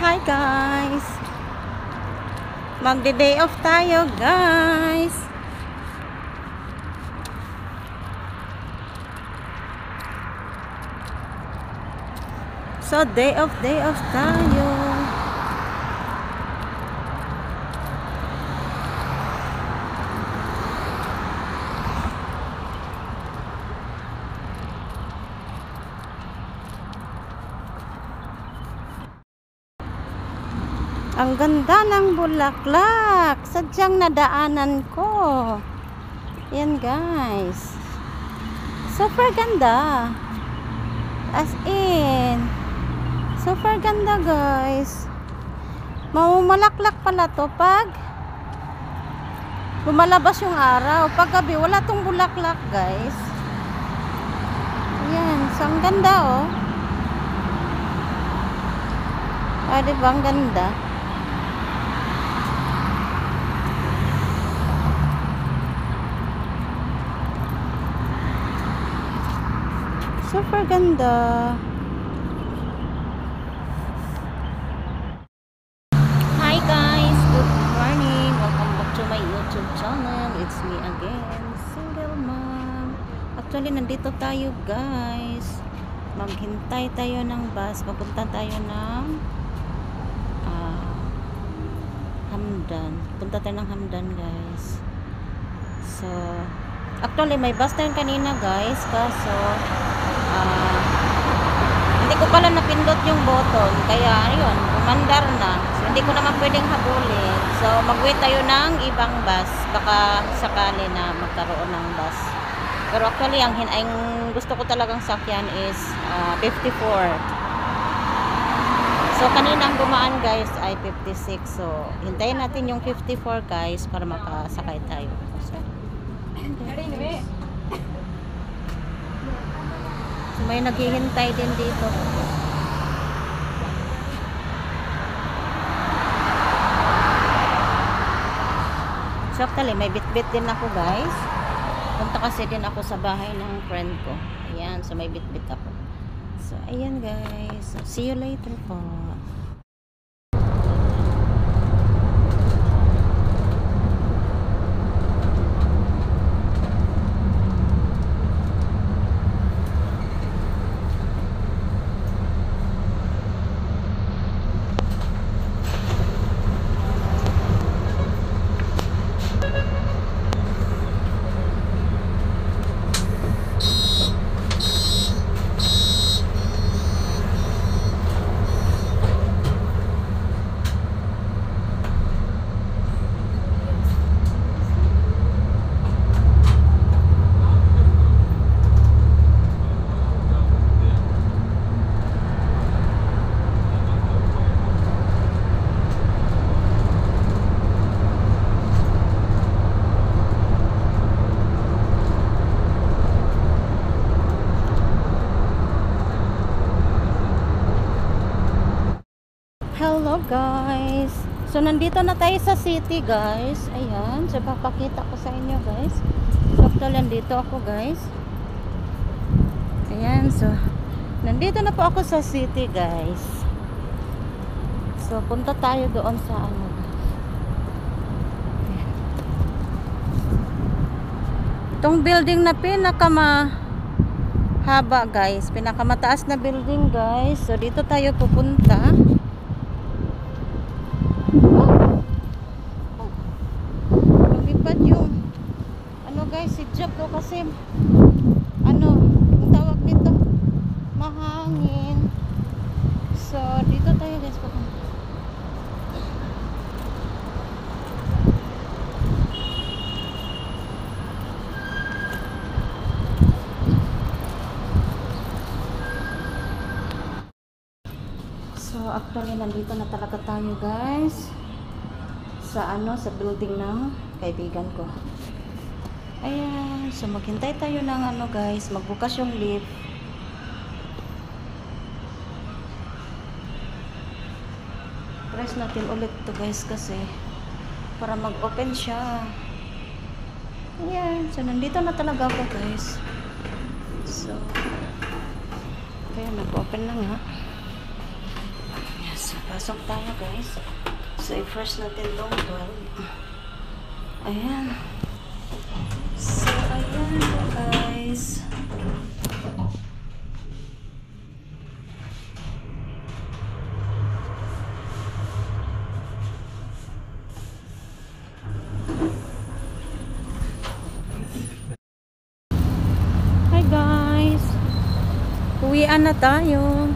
Hi guys! Magde-day off tayo guys! So day off tayo! Ang ganda ng bulaklak. Sadyang nadaanan ko. Yan guys. Super ganda. As in. Super ganda guys. Mamumalaklak pala to pag lumalabas yung araw. Pag gabi wala tong bulaklak guys. Yan. So ang ganda oh. Ah, diba ang ganda? Super ganda. Hi guys, good morning. Welcome back to my YouTube channel. It's me again, single mom. Actually, nandito tayo guys. Maghintay tayo ng bus. Papunta tayo ng Hamdan. Punta tayo ng Hamdan guys. So, actually may bus tayo kanina guys. Kaso, hindi ko pala napindot yung button, kaya ayun, umandar na. So hindi ko naman pwedeng habulin. So mag-wait tayo ng ibang bus, baka sakali na magkaroon ng bus. Pero actually ang gusto ko talagang sakyan is 54. So kanina ang dumaan guys ay 56. So hintayin natin yung 54 guys para makasakay tayo. So, may naghihintay din dito. So actually may bitbit din ako guys. Punta kasi din ako sa bahay ng friend ko. Ayan, so may bitbit ako. So ayan guys. So, see you later po. Hello guys. So nandito na tayo sa city guys. Ayan, so papakita ko sa inyo guys. So actually nandito ako guys. Ayan, so nandito na po ako sa city guys. So punta tayo doon sa ano guys. Itong building na haba guys, pinakamataas na building guys. So dito tayo pupunta. Guys, si Jack ko kasi ang tawag nito, mahangin. So dito tayo guys papunta. So actually nandito na talaga tayo guys sa building ng kaibigan ko. Ayan, so maghintay tayo ng guys, magbukas yung lift. Press natin ulit to guys kasi para mag-open siya. Ayan, so nandito na talaga ako guys. So, kaya nag-open na nga. Yes, Pasok tayo guys. So i-first natin tong 12. Ayan. So ayan guys. Hi guys. Uwian na tayo.